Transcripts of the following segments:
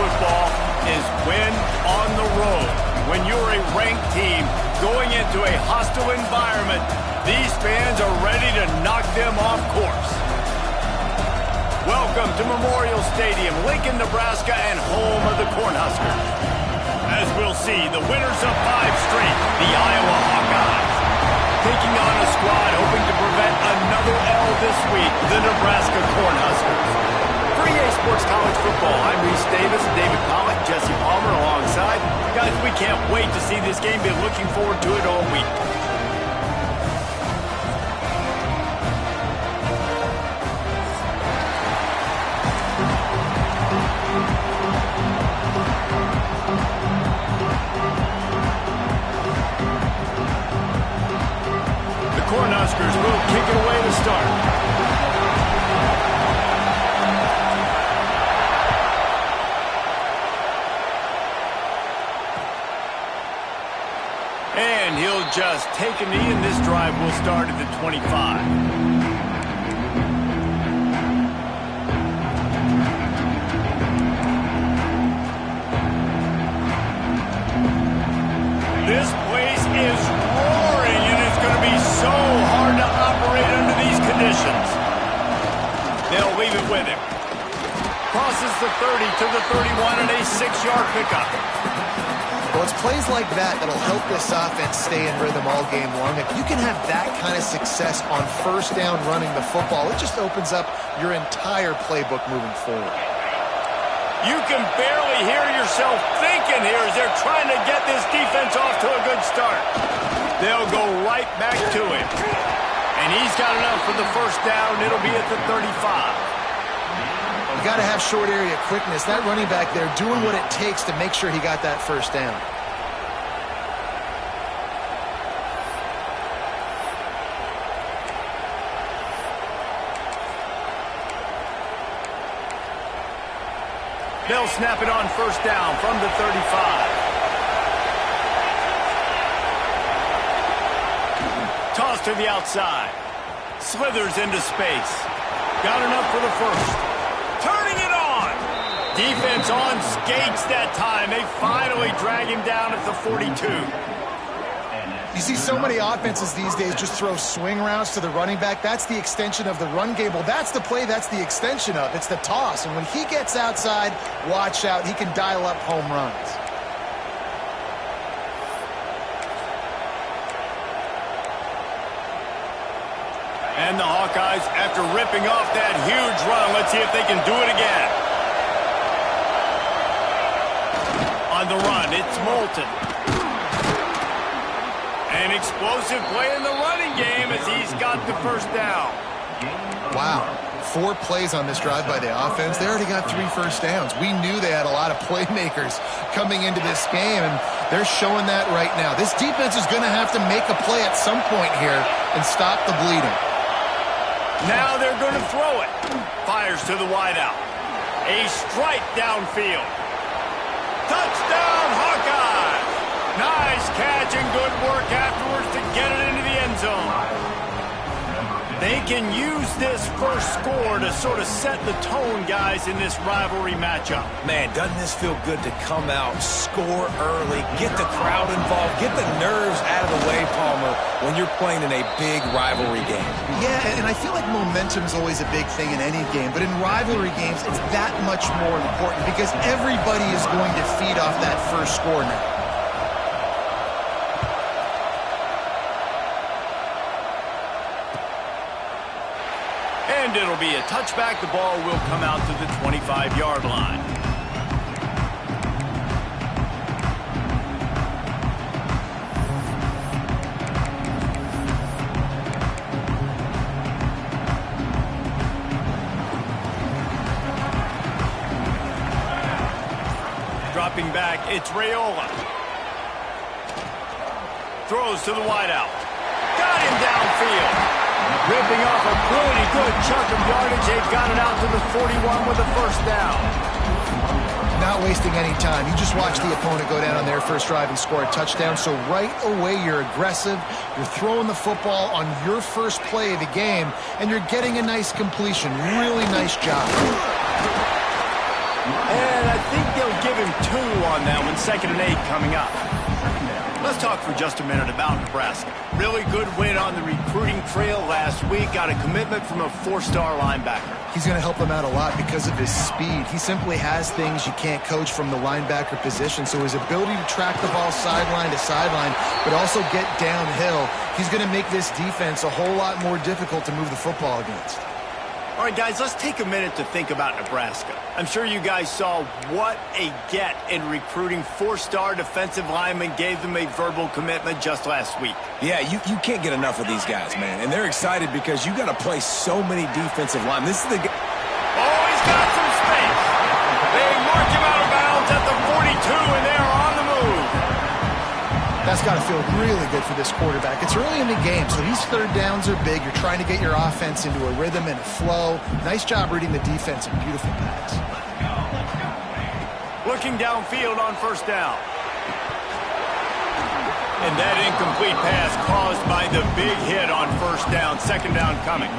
football is win on the road. When you're a ranked team going into a hostile environment, these fans are ready to knock them off course. Welcome to Memorial Stadium, Lincoln, Nebraska, and home of the Cornhuskers. As we'll see, the winners of 5 straight, the Iowa Hawkeyes, taking on a squad hoping to prevent another L this week, the Nebraska Cornhuskers. For EA Sports College Football, I'm Reese Davis, David Pollock, Jesse Palmer alongside. Guys, we can't wait to see this game. Been looking forward to it all week. Cornhuskers will kick it away to start. And he'll just take a knee, and this drive will start at the 25. This place is roaring, and it's going to be so hard to operate under these conditions. They'll leave it with him. Crosses the 30 to the 31 and a 6-yard pickup. Well, it's plays like that that'll help this offense stay in rhythm all game long. If you can have that kind of success on first down running the football, it just opens up your entire playbook moving forward. You can barely hear yourself thinking here as they're trying to get this defense off to a good start. They'll go right back to him. And he's got enough for the first down. It'll be at the 35. You got to have short area quickness. That running back there doing what it takes to make sure he got that first down. They'll snap it on first down from the 35. Toss to the outside. Slithers into space. Got enough for the first. Turning it on. Defense on skates that time. They finally drag him down at the 42. You see so many offenses these days just throw swing routes to the running back. That's the extension of the run game. Well, that's the play that's the extension of. It's the toss. And when he gets outside, watch out. He can dial up home runs. And the Hawkeyes, after ripping off that huge run, let's see if they can do it again. On the run, it's Moulton. An explosive play in the running game as he's got the first down. Wow. 4 plays on this drive by the offense. They already got 3 first downs. We knew they had a lot of playmakers coming into this game, and they're showing that right now. This defense is going to have to make a play at some point here and stop the bleeding. Now they're going to throw it. Fires to the wideout. A strike downfield. Touchdown, Hawkeyes! Nice catch and good work afterwards to get it into the end zone. They can use this first score to sort of set the tone, guys, in this rivalry matchup. Man, doesn't this feel good to come out, score early, get the crowd involved, get the nerves out of the way, Palmer, when you're playing in a big rivalry game. Yeah, and I feel like momentum's always a big thing in any game, but in rivalry games, it's that much more important because everybody is going to feed off that first score now. And it'll be a touchback. The ball will come out to the 25-yard line. Dropping back, it's Raiola. Throws to the wideout. Got him downfield. Ripping off a pretty good chunk of yardage. They've got it out to the 41 with the first down. Not wasting any time. You just watch the opponent go down on their first drive and score a touchdown. So right away, you're aggressive. You're throwing the football on your first play of the game, and you're getting a nice completion. Really nice job. And I think they'll on that one. 2nd and 8 coming up. Let's talk for just a minute about Nebraska. Really good win on the recruiting trail last week. Got a commitment from a 4-star linebacker. He's going to help them out a lot because of his speed. He simply has things you can't coach from the linebacker position. So his ability to track the ball sideline to sideline, but also get downhill, he's going to make this defense a whole lot more difficult to move the football against. All right, guys, let's take a minute to think about Nebraska. I'm sure you guys saw what a get in recruiting. 4-star defensive linemen gave them a verbal commitment just last week. Yeah, you can't get enough of these guys, man. And they're excited because you got to play so many defensive linemen. This is the guy. Oh, he's got some space. They mark him out of bounds at the 42, and they are on the move. That's got to feel really good for this quarterback. It's early in the game, so these 3rd downs are big. You're trying to get your offense into a rhythm and a flow. Nice job reading the defense and beautiful pass. Looking downfield on 1st down. And that incomplete pass caused by the big hit on 1st down. 2nd down coming.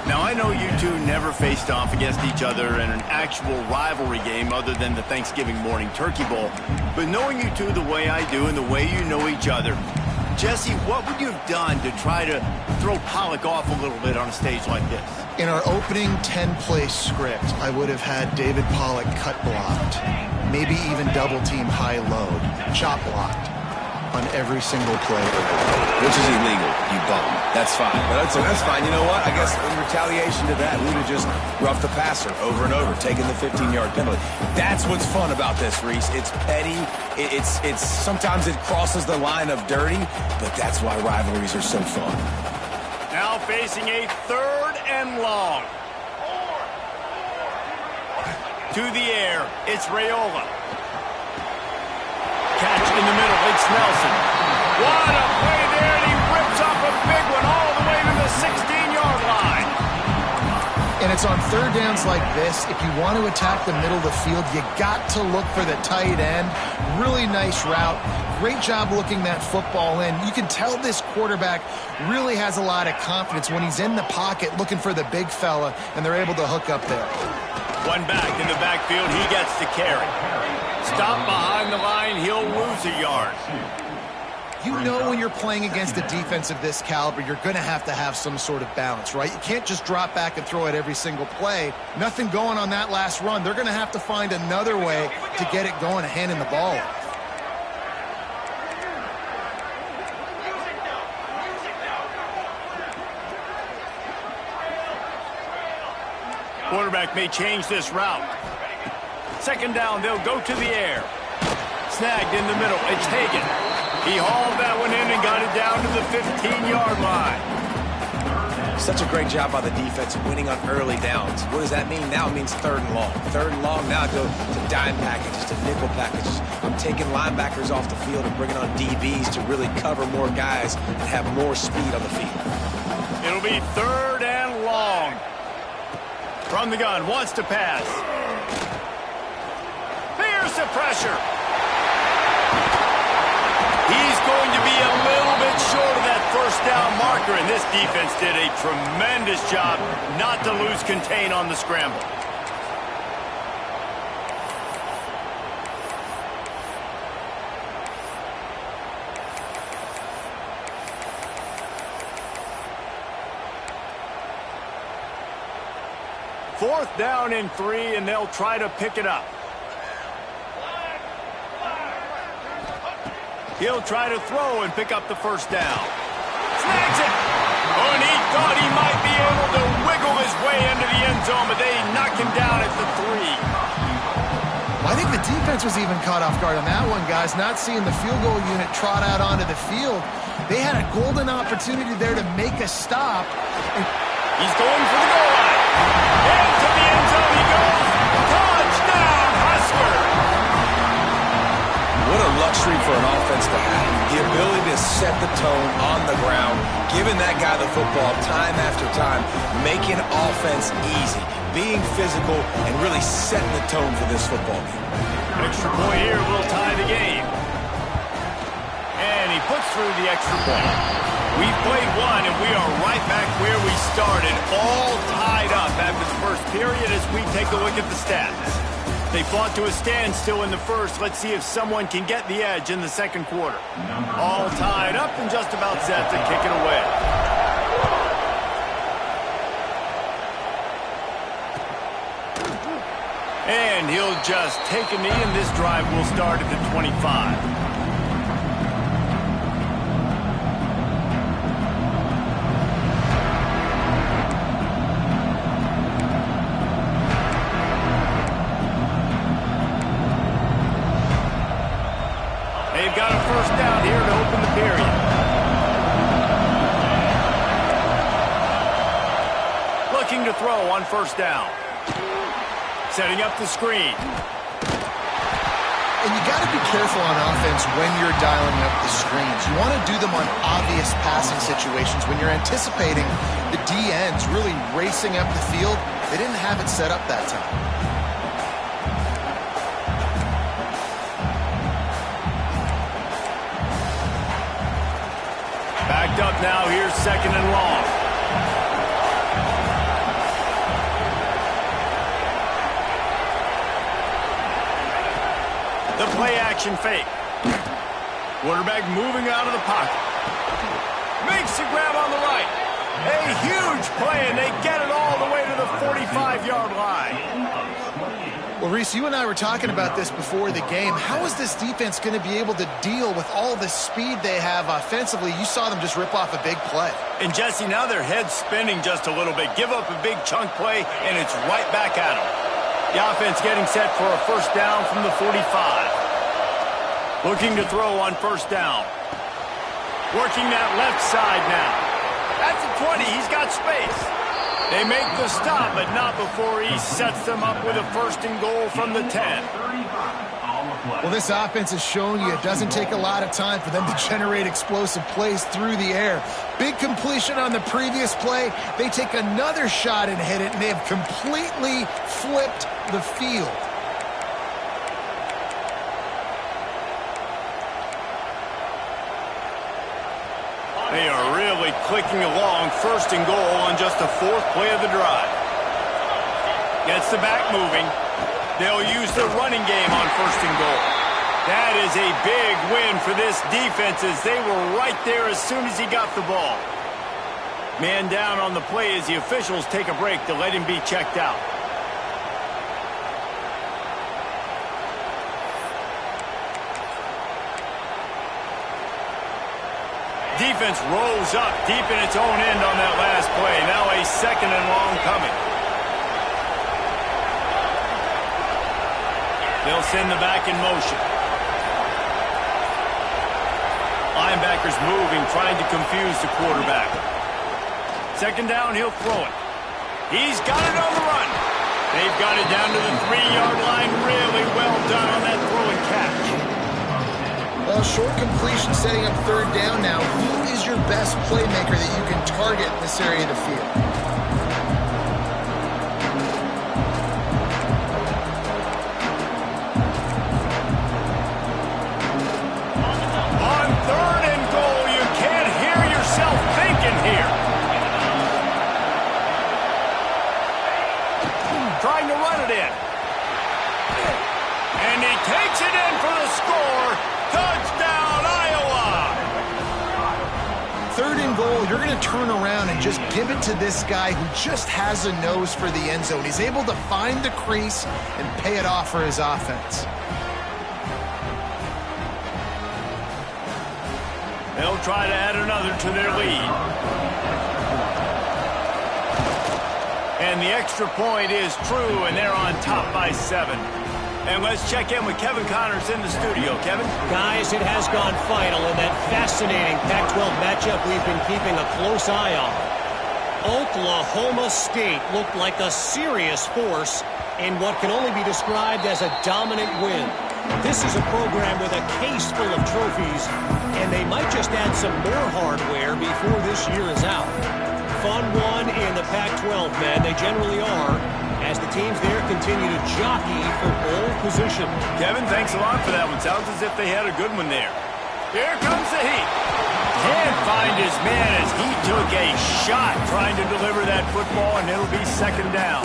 Now, I know you two never faced off against each other in an actual rivalry game other than the Thanksgiving morning Turkey Bowl. But knowing you two the way I do and the way you know each other, Jesse, what would you have done to try to throw Pollock off a little bit on a stage like this? In our opening 10-play script, I would have had David Pollock cut blocked, maybe even double-team high load, chop blocked on every single play. Which is illegal, you bum. That's fine. But that's fine. You know what? I guess in retaliation to that, we would have just roughed the passer over and over, taking the 15-yard penalty. That's what's fun about this, Reese. It's petty. It's sometimes it crosses the line of dirty, but that's why rivalries are so fun. Now facing a 3rd and long. To the air, it's Raiola. Catch in the middle, it's Nelson. What a play there, and he rips off a big one all the way to the 16-yard line. And it's on 3rd downs like this. If you want to attack the middle of the field, you got to look for the tight end. Really nice route. Great job looking that football in. You can tell this quarterback really has a lot of confidence when he's in the pocket looking for the big fella, and they're able to hook up there. One back in the backfield, he gets the carry. Stop behind the line, he'll lose a yard. You know when you're playing against a defense of this caliber, you're going to have some sort of balance, right? You can't just drop back and throw it every single play. Nothing going on that last run. They're going to have to find another way to get it going and handing the ball off. Quarterback may change this route. 2nd down, they'll go to the air. Snagged in the middle, it's Hagan. He hauled that one in and got it down to the 15-yard line. Such a great job by the defense winning on early downs. What does that mean? Now it means 3rd and long. 3rd and long, now I go to dime packages, to nickel packages. I'm taking linebackers off the field and bringing on DBs to really cover more guys and have more speed on the field. It'll be 3rd and long. From the gun, wants to pass. Here's the pressure. He's going to be a little bit short of that 1st down marker, and this defense did a tremendous job not to lose contain on the scramble. Fourth down and 3, and they'll try to pick it up. He'll try to throw and pick up the 1st down. Snags it! Oh, and he thought he might be able to wiggle his way into the end zone, but they knock him down at the 3. I think the defense was even caught off guard on that one, guys. Not seeing the field goal unit trot out onto the field. They had a golden opportunity there to make a stop. And he's going for the goal line. Into the end zone he goes. Touchdown, Husker! What a luxury for an offense to have. The ability to set the tone on the ground, giving that guy the football time after time, making offense easy, being physical, and really setting the tone for this football game. Extra point here will tie the game. And he puts through the extra point. We've played one, and we are right back where we started, all tied up after the first period as we take a look at the stats. They fought to a standstill in the first. Let's see if someone can get the edge in the second quarter. All tied up and just about set to kick it away. And he'll just take a knee, and this drive will start at the 25. They've got a first down here to open the period. Looking to throw on first down. Setting up the screen. And you got to be careful on offense when you're dialing up the screens. You want to do them on obvious passing situations. When you're anticipating the D-ends really racing up the field, they didn't have it set up that time. Backed up now, here's second and long. The play action fake. Quarterback moving out of the pocket. Makes the grab on the right. A huge play, and they get it all the way to the 45-yard line. Well, Reese, you and I were talking about this before the game. How is this defense going to be able to deal with all the speed they have offensively? You saw them just rip off a big play. And, Jesse, now their head's spinning just a little bit. Give up a big chunk play, and it's right back at them. The offense getting set for a first down from the 45. Looking to throw on first down. Working that left side now. That's the 20. He's got space. They make the stop, but not before he sets them up with a first and goal from the 10. Well, this offense has shown you it doesn't take a lot of time for them to generate explosive plays through the air. Big completion on the previous play. They take another shot and hit it, and they have completely flipped the field. They are really clicking along, first and goal on just the fourth play of the drive. Gets the back moving. They'll use the running game on first and goal. That is a big win for this defense as they were right there as soon as he got the ball. Man down on the play as the officials take a break to let him be checked out. Defense rolls up deep in its own end on that last play. Now a second and long coming. They'll send the back in motion. Linebackers moving, trying to confuse the quarterback. Second down, he'll throw it. He's got it on the run. They've got it down to the 3-yard line. Really well done on that throw and catch. Well, short completion setting up third down now. Who is your best playmaker that you can target in this area of the field? On third and goal, you can't hear yourself thinking here. Trying to run it in. And he takes it in for the score. Touchdown, Iowa! Third and goal, you're going to turn around and just give it to this guy who just has a nose for the end zone. He's able to find the crease and pay it off for his offense. They'll try to add another to their lead. And the extra point is true, and they're on top by 7. And let's check in with Kevin Connors in the studio. Kevin? Guys, it has gone final in that fascinating Pac-12 matchup we've been keeping a close eye on. Oklahoma State looked like a serious force in what can only be described as a dominant win. This is a program with a case full of trophies, and they might just add some more hardware before this year is out. Fun one in the Pac-12, man. They generally are, as the teams there continue to jockey for pole position. Kevin, thanks a lot for that one. Sounds as if they had a good one there. Here comes the heat. Can't find his man as he took a shot trying to deliver that football, and it'll be second down.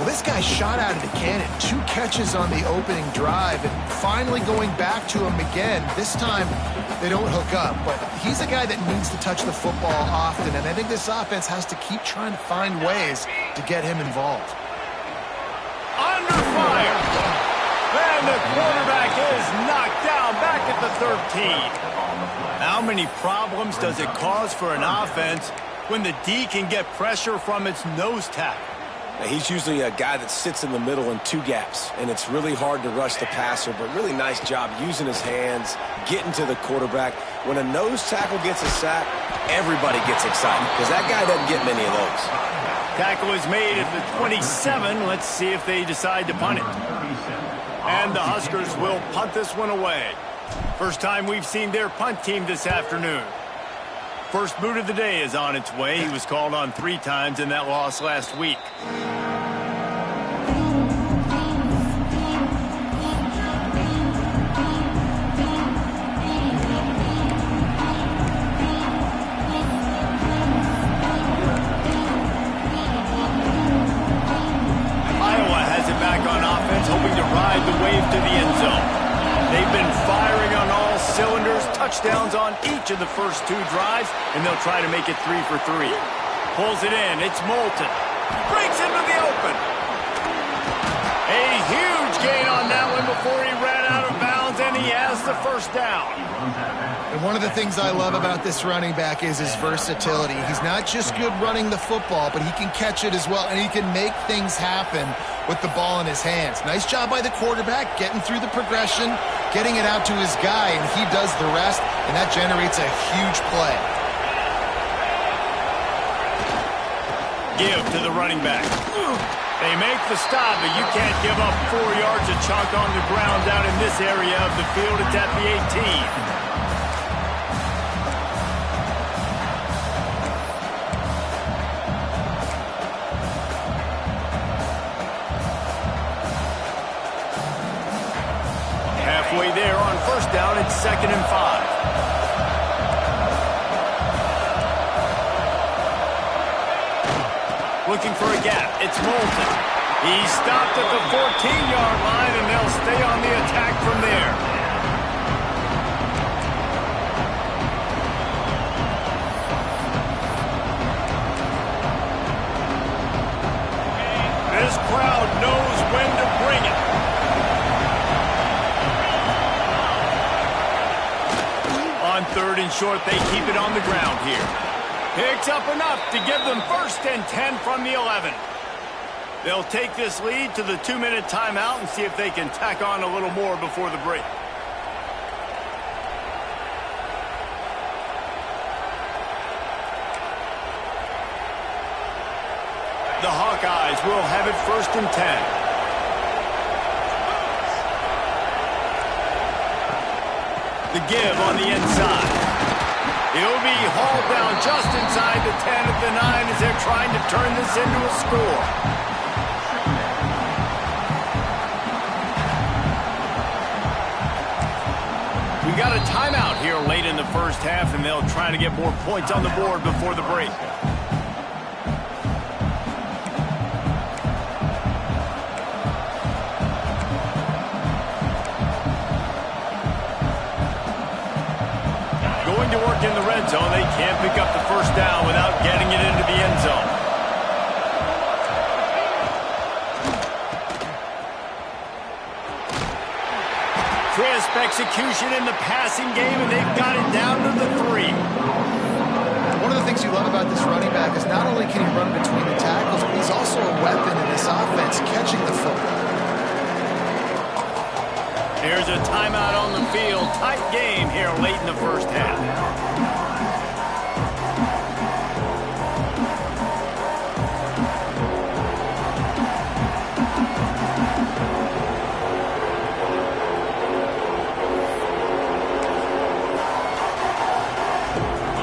Well, this guy shot out of the cannon. 2 catches on the opening drive, and finally going back to him again. This time, they don't hook up, but he's a guy that needs to touch the football often, and I think this offense has to keep trying to find ways to get him involved. Under fire. And the quarterback is knocked down back at the 13. How many problems does it cause for an offense when the D can get pressure from its nose tackle? He's usually a guy that sits in the middle in 2 gaps, and it's really hard to rush the passer, but really nice job using his hands, getting to the quarterback. When a nose tackle gets a sack, everybody gets excited because that guy doesn't get many of those. Tackle is made at the 27. Let's see if they decide to punt it. And the Huskers will punt this one away. First time we've seen their punt team this afternoon. First boot of the day is on its way. He was called on 3 times in that loss last week. Iowa has it back on offense, hoping to ride the wave to the end zone. They've been firing on all cylinders, touchdowns on each of the first 2 drives, and they'll try to make it 3 for 3. Pulls it in. It's Moulton. Breaks into the open. A huge gain on that one before he ran out of bounds, and he has the first down. And one of the things I love about this running back is his versatility. He's not just good running the football, but he can catch it as well, and he can make things happen with the ball in his hands. Nice job by the quarterback, getting through the progression, getting it out to his guy, and he does the rest, and that generates a huge play. Give to the running back. They make the stop, but you can't give up 4 yards of chunk on the ground down in this area of the field. It's at the 18. Halfway there on first down, it's 2nd and 5. Looking for a gap. It's Moulton. He stopped at the 14-yard line, and they'll stay on the attack from there. This crowd knows when to bring it. On 3rd and short, they keep it on the ground here. Picks up enough to give them 1st and 10 from the 11. They'll take this lead to the 2-minute timeout and see if they can tack on a little more before the break. The Hawkeyes will have it 1st and 10. The give on the inside. He'll be hauled down just inside the 10 at the 9 as they're trying to turn this into a score. We got a timeout here late in the first half, and they'll try to get more points on the board before the break. To work in the red zone, they can't pick up the first down without getting it into the end zone. Crisp execution in the passing game, and they've got it down to the 3. One of the things you love about this running back is not only can he run between the tackles, but he's also a weapon in this offense, catching the football. Here's a timeout on the field. Tight game here late in the first half.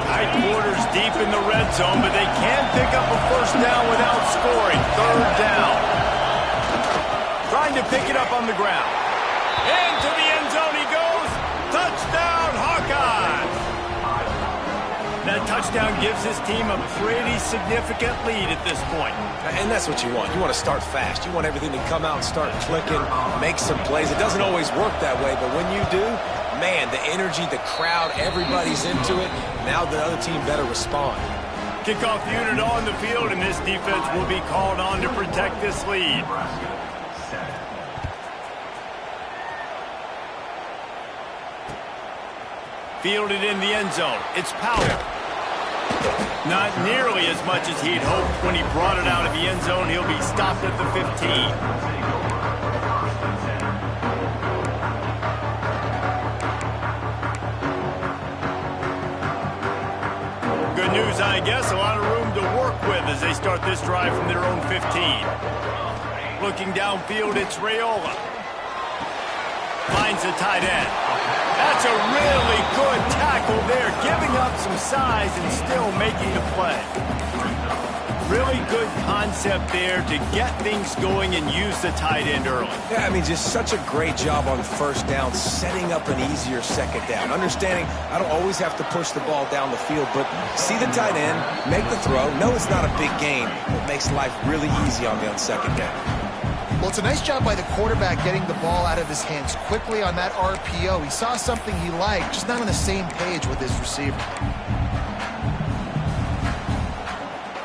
Tight quarters deep in the red zone, but they can't pick up a first down without scoring. 3rd down. Trying to pick it up on the ground. Into the end zone he goes. Touchdown, Hawkeyes. That That touchdown gives his team a pretty significant lead at this point. And that's what you want. You want to start fast. You want everything to come out and start clicking, make some plays. It doesn't always work that way, but when you do, man, the energy, the crowd, everybody's into it. Now the other team better respond. Kickoff unit on the field, and this defense will be called on to protect this lead. Fielded in the end zone. It's Powell. Not nearly as much as he'd hoped when he brought it out of the end zone. He'll be stopped at the 15. Good news, I guess. A lot of room to work with as they start this drive from their own 15. Looking downfield, it's Raiola. Finds the tight end. That's a really good tackle there, giving up some size and still making the play. Really good concept there to get things going and use the tight end early. Yeah, I mean, just such a great job on first down, setting up an easier second down. Understanding I don't always have to push the ball down the field, but see the tight end, make the throw. No, it's not a big gain, but makes life really easy on me on second down. Well, it's a nice job by the quarterback getting the ball out of his hands quickly on that RPO. He saw something he liked, just not on the same page with his receiver.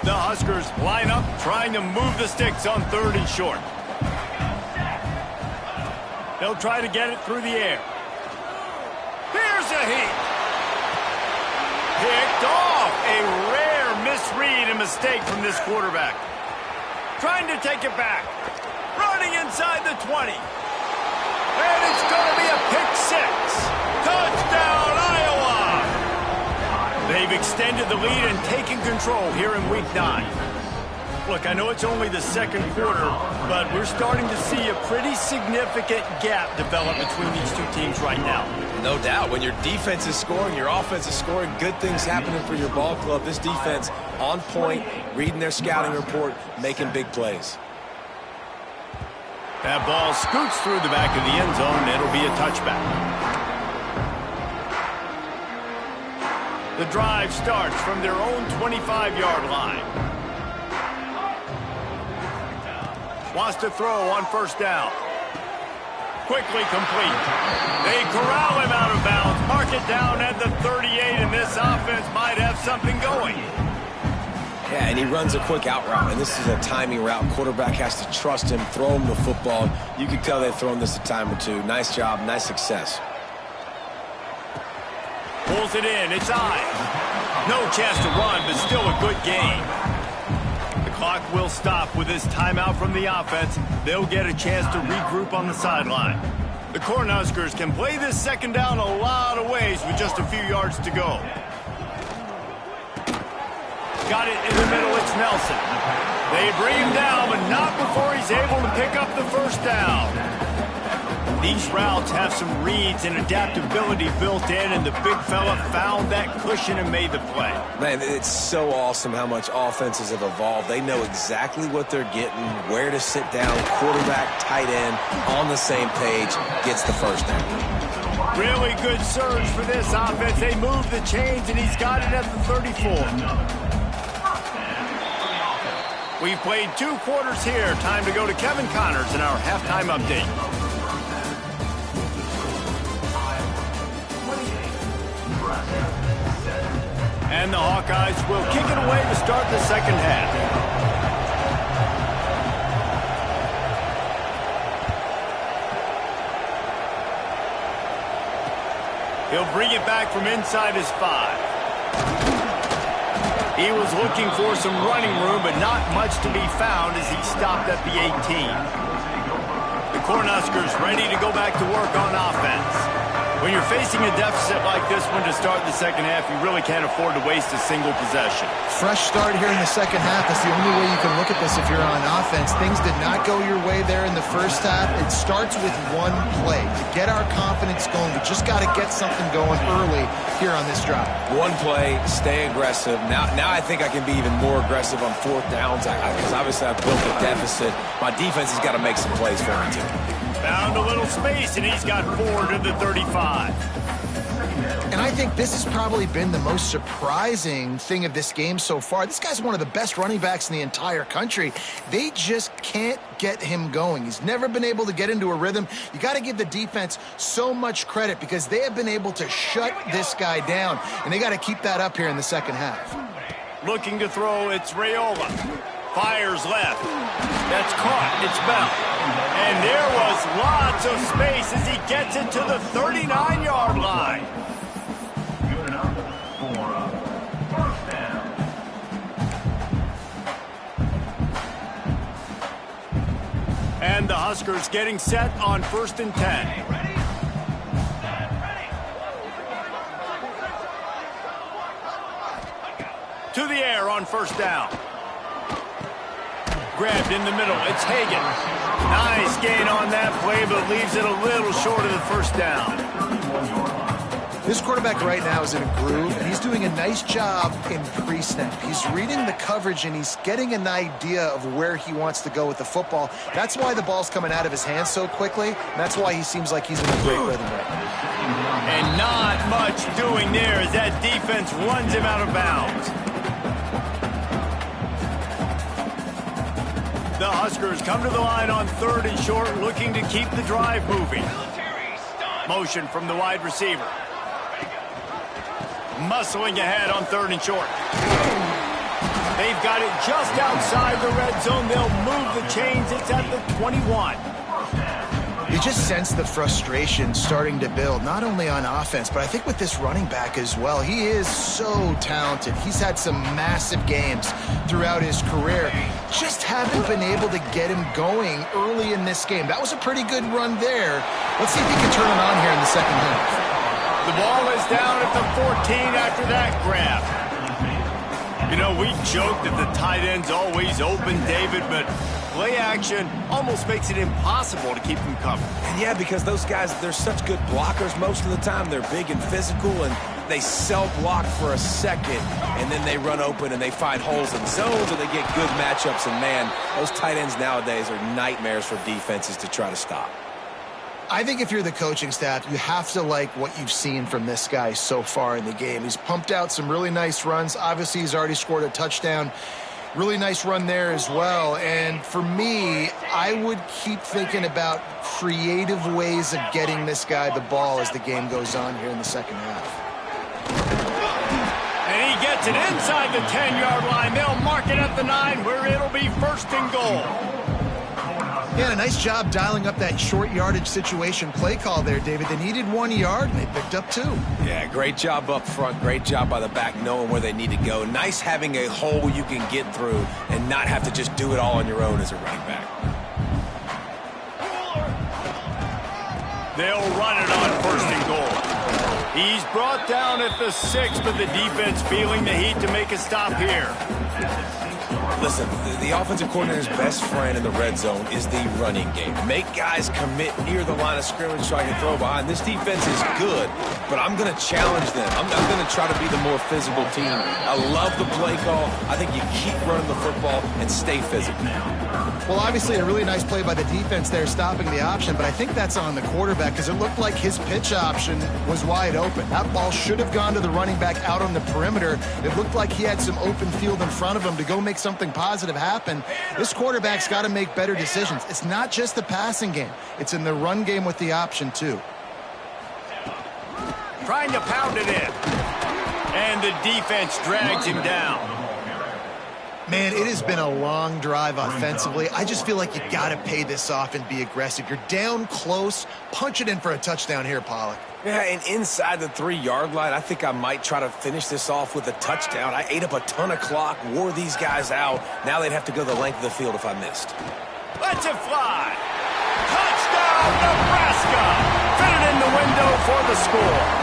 The Huskers line up, trying to move the sticks on 3rd and short. They'll try to get it through the air. Here's a heat. Picked off. A rare misread and mistake from this quarterback. Trying to take it back. Running inside the 20. And it's going to be a pick 6. Touchdown, Iowa! They've extended the lead and taken control here in Week 9. Look, I know it's only the second quarter, but we're starting to see a pretty significant gap develop between these two teams right now. No doubt. When your defense is scoring, your offense is scoring, good things happening for your ball club. This defense on point, reading their scouting report, making big plays. That ball scoots through the back of the end zone, and it'll be a touchback. The drive starts from their own 25-yard line. Wants to throw on first down. Quickly complete. They corral him out of bounds, mark it down at the 38, and this offense might have something going. Yeah, and he runs a quick out route, and this is a timing route. Quarterback has to trust him, throw him the football. You can tell they've thrown this a time or two. Nice job, nice success. Pulls it in, it's Ives. No chance to run, but still a good game. The clock will stop with this timeout from the offense. They'll get a chance to regroup on the sideline. The Cornhuskers can play this second down a lot of ways with just a few yards to go. Got it in the middle, it's Nelson. They bring him down, but not before he's able to pick up the first down. These routes have some reads and adaptability built in, and the big fella found that cushion and made the play. Man, it's so awesome how much offenses have evolved. They know exactly what they're getting, where to sit down, quarterback, tight end, on the same page, gets the first down. Really good surge for this offense. They move the chains, and he's got it at the 34. We've played 2 quarters here. Time to go to Kevin Connors in our halftime update. And the Hawkeyes will kick it away to start the second half. He'll bring it back from inside his 5. He was looking for some running room, but not much to be found as he stopped at the 18. The Cornhuskers ready to go back to work on offense. When you're facing a deficit like this one to start the second half, you really can't afford to waste a single possession. Fresh start here in the second half. That's the only way you can look at this if you're on offense. Things did not go your way there in the first half. It starts with one play. To get our confidence going, we just got to get something going early here on this drive. One play, stay aggressive. Now I think I can be even more aggressive on 4th downs because obviously I've built a deficit. My defense has got to make some plays for me too. Found a little space, and he's got 4 to the 35. And I think this has probably been the most surprising thing of this game so far. This guy's one of the best running backs in the entire country. They just can't get him going. He's never been able to get into a rhythm. You got to give the defense so much credit because they have been able to shut this guy down, and they got to keep that up here in the second half. Looking to throw, it's Raiola. Fires left. That's caught. It's Bell. And there was lots of space as he gets it to the 39-yard line. And the Huskers getting set on 1st and 10. To the air on 1st down. Grabbed in the middle. It's Hagan. Nice gain on that play, but leaves it a little short of the 1st down. This quarterback right now is in a groove, and he's doing a nice job in pre-snap. He's reading the coverage, and he's getting an idea of where he wants to go with the football. That's why the ball's coming out of his hands so quickly, and that's why he seems like he's in a great rhythm right now. And not much doing there as that defense runs him out of bounds. The Huskers come to the line on 3rd and short, looking to keep the drive moving. Motion from the wide receiver. Muscling ahead on 3rd and short. They've got it just outside the red zone. They'll move the chains. It's at the 21. You just sense the frustration starting to build, not only on offense, but I think with this running back as well. He is so talented. He's had some massive games throughout his career. Just haven't been able to get him going early in this game. That was a pretty good run there. Let's see if he can turn it on here in the second half. The ball is down at the 14 after that grab. You know, we joked that the tight end's always open, David, but play action almost makes it impossible to keep them covered. And yeah, because those guys, they're such good blockers most of the time. They're big and physical, and they self-block for a second, and then they run open and they find holes in zones, or they get good matchups. And, man, those tight ends nowadays are nightmares for defenses to try to stop. I think if you're the coaching staff, you have to like what you've seen from this guy so far in the game. He's pumped out some really nice runs. Obviously, he's already scored a touchdown. Really nice run there as well. And for me, I would keep thinking about creative ways of getting this guy the ball as the game goes on here in the second half. And he gets it inside the 10-yard line. They'll mark it at the 9 where it'll be 1st and goal. Yeah, a nice job dialing up that short yardage situation play call there, David. They needed 1 yard, and they picked up 2. Yeah, great job up front. Great job by the back knowing where they need to go. Nice having a hole you can get through and not have to just do it all on your own as a running back. They'll run it on 1st and goal. He's brought down at the 6, but the defense feeling the heat to make a stop here. Listen, the offensive coordinator's best friend in the red zone is the running game. Make guys commit near the line of scrimmage so I can throw behind. This defense is good, but I'm going to challenge them. I'm going to try to be the more physical team. I love the play call. I think you keep running the football and stay physical. Well, obviously a really nice play by the defense there stopping the option, but I think that's on the quarterback because it looked like his pitch option was wide open. That ball should have gone to the running back out on the perimeter. It looked like he had some open field in front of him to go make something positive happen. This quarterback's got to make better decisions. It's not just the passing game. It's in the run game with the option, too. Trying to pound it in. And the defense drags him down. Man, it has been a long drive offensively. I just feel like you got to pay this off and be aggressive. You're down close. Punch it in for a touchdown here, Pollock. Yeah, and inside the 3-yard line, I think I might try to finish this off with a touchdown. I ate up a ton of clock, wore these guys out. Now they'd have to go the length of the field if I missed. Let's it fly. Touchdown, Nebraska. Fit it in the window for the score.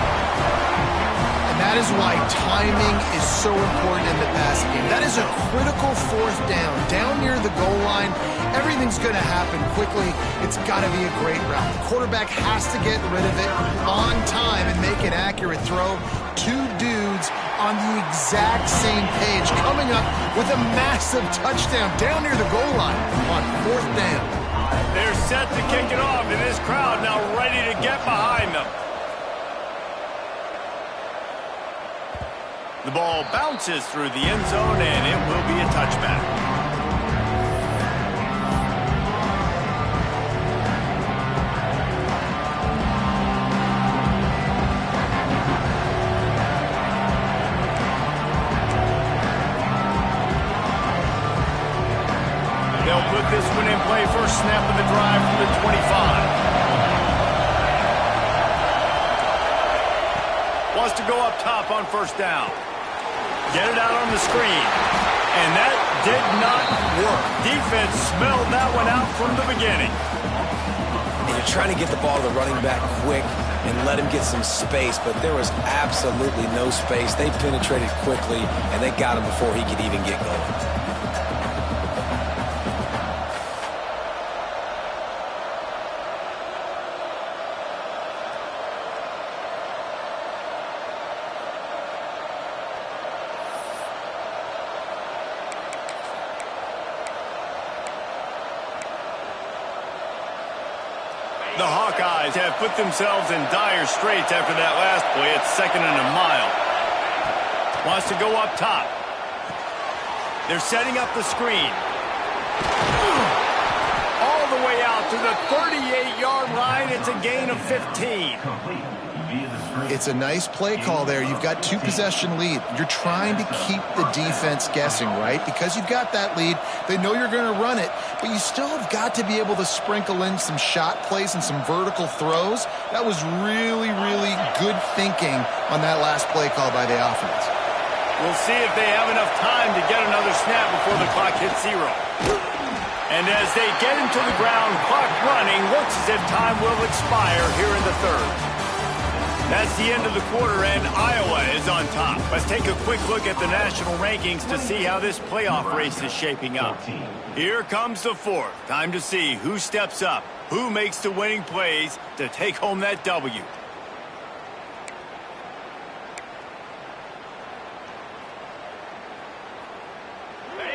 That is why timing is so important in the passing game. That is a critical 4th down. Down near the goal line, everything's going to happen quickly. It's got to be a great route. The quarterback has to get rid of it on time and make an accurate throw. 2 dudes on the exact same page coming up with a massive touchdown down near the goal line on 4th down. They're set to kick it off, and this crowd now ready to get behind them. The ball bounces through the end zone, and it will be a touchback. They'll put this one in play. First snap of the drive from the 25. Wants to go up top on first down. Get it out on the screen. And that did not work. Defense smelled that one out from the beginning. And you're trying to get the ball to the running back quick and let him get some space, but there was absolutely no space. They penetrated quickly, and they got him before he could even get going. The Hawkeyes have put themselves in dire straits after that last play. It's 2nd and a mile. Wants to go up top. They're setting up the screen. All the way out to the 38-yard line. It's a gain of 15. It's a nice play call there. You've got 2-possession lead. You're trying to keep the defense guessing, right? Because you've got that lead. They know you're going to run it, but you still have got to be able to sprinkle in some shot plays and some vertical throws. That was really, really good thinking on that last play call by the offense. We'll see if they have enough time to get another snap before the clock hits 0. And as they get into the ground, clock running, looks as if time will expire here in the 3rd. That's the end of the quarter, and Iowa is on top. Let's take a quick look at the national rankings to see how this playoff race is shaping up. Here comes the 4th. Time to see who steps up, who makes the winning plays to take home that W.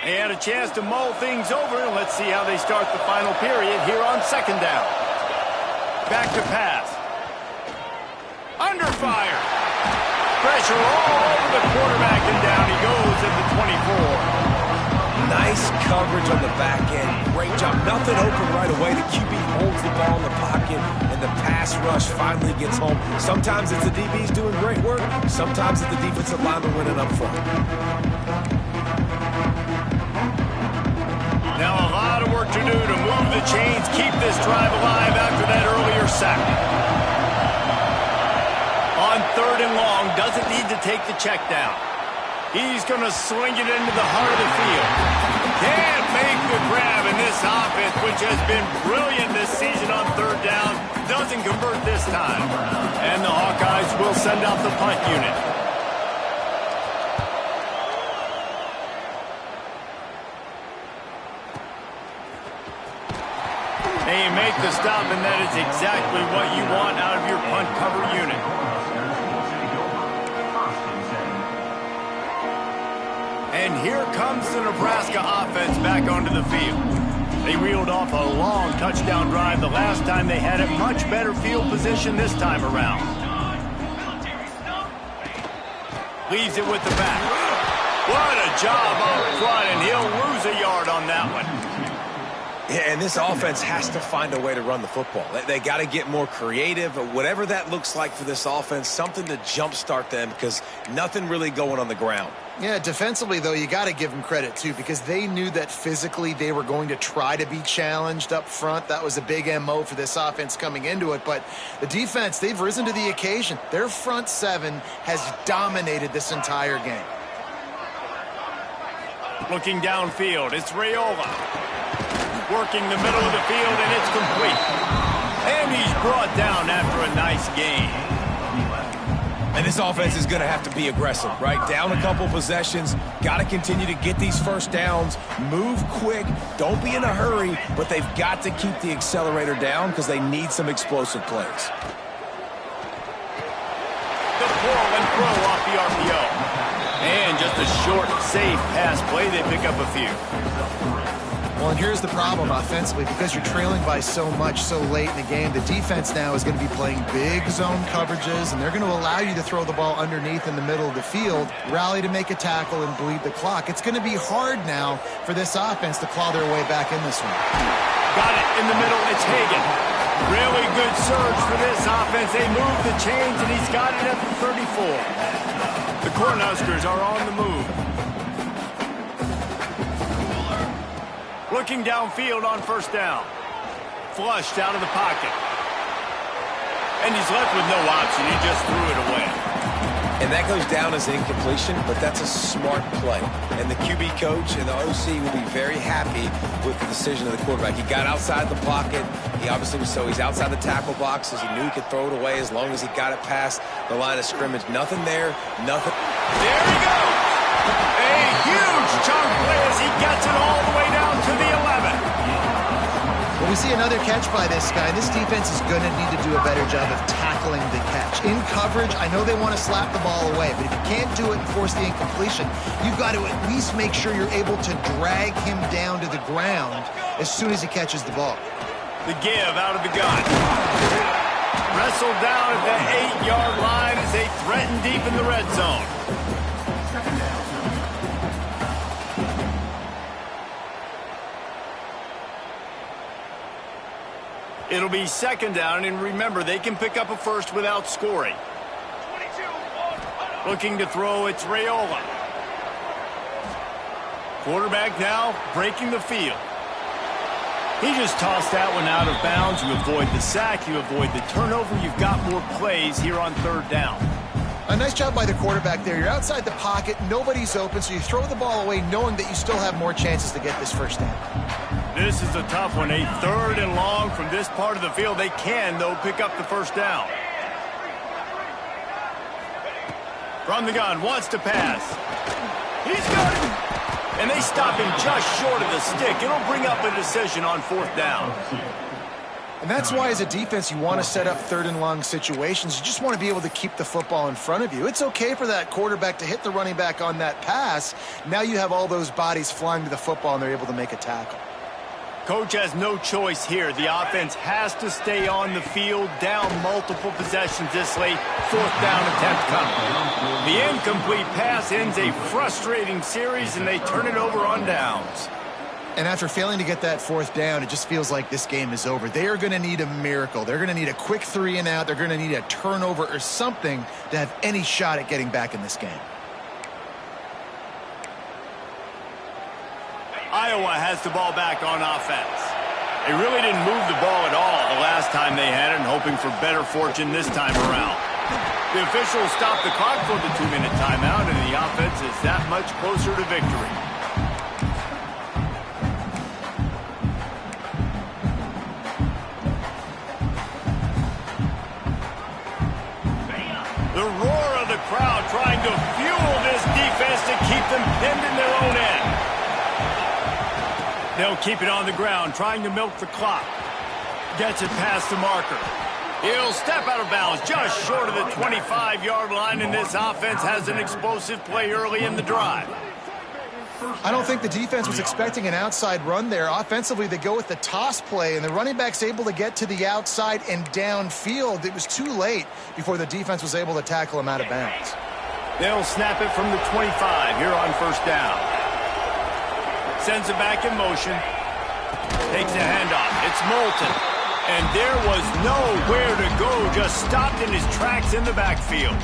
They had a chance to mull things over. Let's see how they start the final period here on 2nd down. Back to pass. Under fire. Pressure all over the quarterback, and down he goes at the 24. Nice coverage on the back end. Great job. Nothing open right away. The QB holds the ball in the pocket, and the pass rush finally gets home. Sometimes it's the DBs doing great work. Sometimes it's the defensive lineman winning up front. Now a lot of work to do to move the chains, keep this drive alive after that earlier sack. On 3rd and long, doesn't need to take the check down. He's going to swing it into the heart of the field. Can't make the grab, in this offense, which has been brilliant this season on 3rd down, doesn't convert this time. And the Hawkeyes will send out the punt unit. They make the stop, and that is exactly what you want out of your punt cover unit. And here comes the Nebraska offense back onto the field. They reeled off a long touchdown drive the last time they had a much better field position this time around. Leaves it with the back. What a job up front, and he'll lose a yard on that one. Yeah, and this offense has to find a way to run the football. They got to get more creative, whatever that looks like for this offense, something to jumpstart them, because nothing really going on the ground. Yeah, defensively, though, you got to give them credit, too, because they knew that physically they were going to try to be challenged up front. That was a big MO for this offense coming into it. But the defense, they've risen to the occasion. Their front 7 has dominated this entire game. Looking downfield, it's Raiola. Working the middle of the field, and it's complete. And he's brought down after a nice gain. And this offense is going to have to be aggressive, right? Down a couple possessions, got to continue to get these first downs, move quick, don't be in a hurry, but they've got to keep the accelerator down because they need some explosive plays. The pull and throw off the RPO. And just a short, safe pass play, they pick up a few. Well, and here's the problem offensively. Because you're trailing by so much so late in the game, the defense now is going to be playing big zone coverages, and they're going to allow you to throw the ball underneath in the middle of the field, rally to make a tackle, and bleed the clock. It's going to be hard now for this offense to claw their way back in this one. Got it in the middle. It's Hagan. Really good surge for this offense. They move the chains, and he's got it at the 34. The Cornhuskers are on the move. Looking downfield on first down. Flushed out of the pocket. And he's left with no option. He just threw it away. And that goes down as incompletion, but that's a smart play. And the QB coach and the OC will be very happy with the decision of the quarterback. He got outside the pocket. He obviously was he's outside the tackle boxes. He knew he could throw it away as long as he got it past the line of scrimmage. Nothing there, nothing. There he goes. A huge chunk play as he gets it all the way down to the 11. Well, we see another catch by this guy. This defense is going to need to do a better job of tackling the catch. In coverage, I know they want to slap the ball away, but if you can't do it and force the incompletion, you've got to at least make sure you're able to drag him down to the ground as soon as he catches the ball. The give out of the gun. Wrestled down at the 8-yard line as they threaten deep in the red zone. It'll be second down, and remember, they can pick up a first without scoring. Looking to throw, it's Raiola. Quarterback now breaking the field. He just tossed that one out of bounds. You avoid the sack, you avoid the turnover. You've got more plays here on third down. A nice job by the quarterback there. You're outside the pocket, nobody's open, so you throw the ball away knowing that you still have more chances to get this first down. This is a tough one. A third and long from this part of the field. They can, though, pick up the first down. From the gun, wants to pass. He's got it. And they stop him just short of the stick. It'll bring up a decision on fourth down. And that's why, as a defense, you want to set up third and long situations. You just want to be able to keep the football in front of you. It's okay for that quarterback to hit the running back on that pass. Now you have all those bodies flying to the football, and they're able to make a tackle. Coach has no choice here. The offense has to stay on the field, down multiple possessions this late. Fourth down attempt coming. The incomplete pass ends a frustrating series, and they turn it over on downs. And after failing to get that fourth down, it just feels like this game is over. They are going to need a miracle. They're going to need a quick 3 and out. They're going to need a turnover or something to have any shot at getting back in this game. Iowa has the ball back on offense. They really didn't move the ball at all the last time they had it, and hoping for better fortune this time around. The officials stopped the clock for the 2-minute timeout, and the offense is that much closer to victory. The roar of the crowd trying to fuel this defense to keep them pinned in their own end. They'll keep it on the ground, trying to milk the clock. Gets it past the marker. He'll step out of bounds just short of the 25-yard line, and this offense has an explosive play early in the drive. I don't think the defense was expecting an outside run there. Offensively, they go with the toss play, and the running back's able to get to the outside and downfield. It was too late before the defense was able to tackle him out of bounds. They'll snap it from the 25 here on first down. Sends it back in motion. Takes a handoff. It's Moulton. And there was nowhere to go. Just stopped in his tracks in the backfield.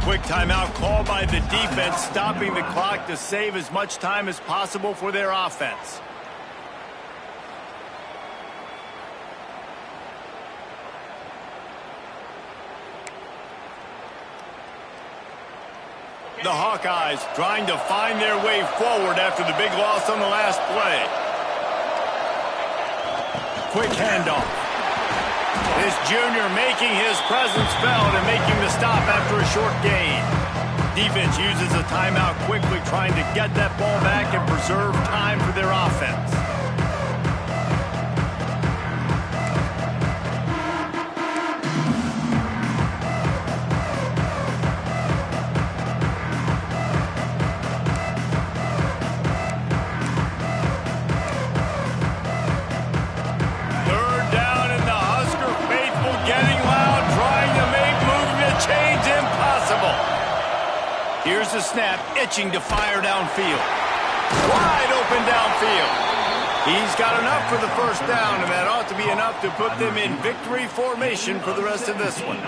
Quick timeout call by the defense, stopping the clock to save as much time as possible for their offense. The Hawkeyes trying to find their way forward after the big loss on the last play. Quick handoff. This junior making his presence felt and making the stop after a short gain. Defense uses a timeout quickly, trying to get that ball back and preserve time for their offense. snap, itching to fire downfield. Wide open downfield. He's got enough for the first down, and that ought to be enough to put them in victory formation for the rest of this one.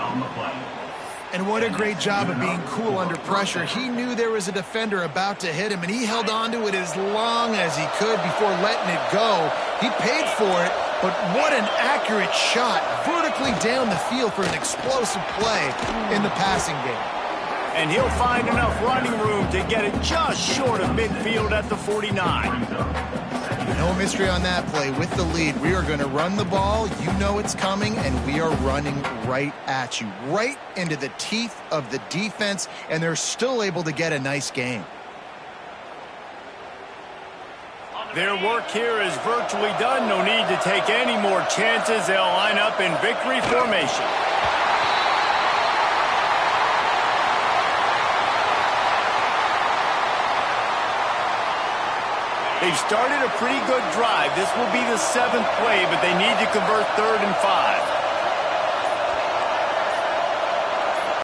And what a great job of being cool under pressure. He knew there was a defender about to hit him, and he held on to it as long as he could before letting it go. He paid for it, but what an accurate shot vertically down the field for an explosive play in the passing game. And he'll find enough running room to get it just short of midfield at the 49. No mystery on that play. With the lead, we are going to run the ball. You know it's coming, and we are running right at you, right into the teeth of the defense, and they're still able to get a nice game. Their work here is virtually done. No need to take any more chances. They'll line up in victory formation. They've started a pretty good drive. This will be the 7th play, but they need to convert 3rd and 5.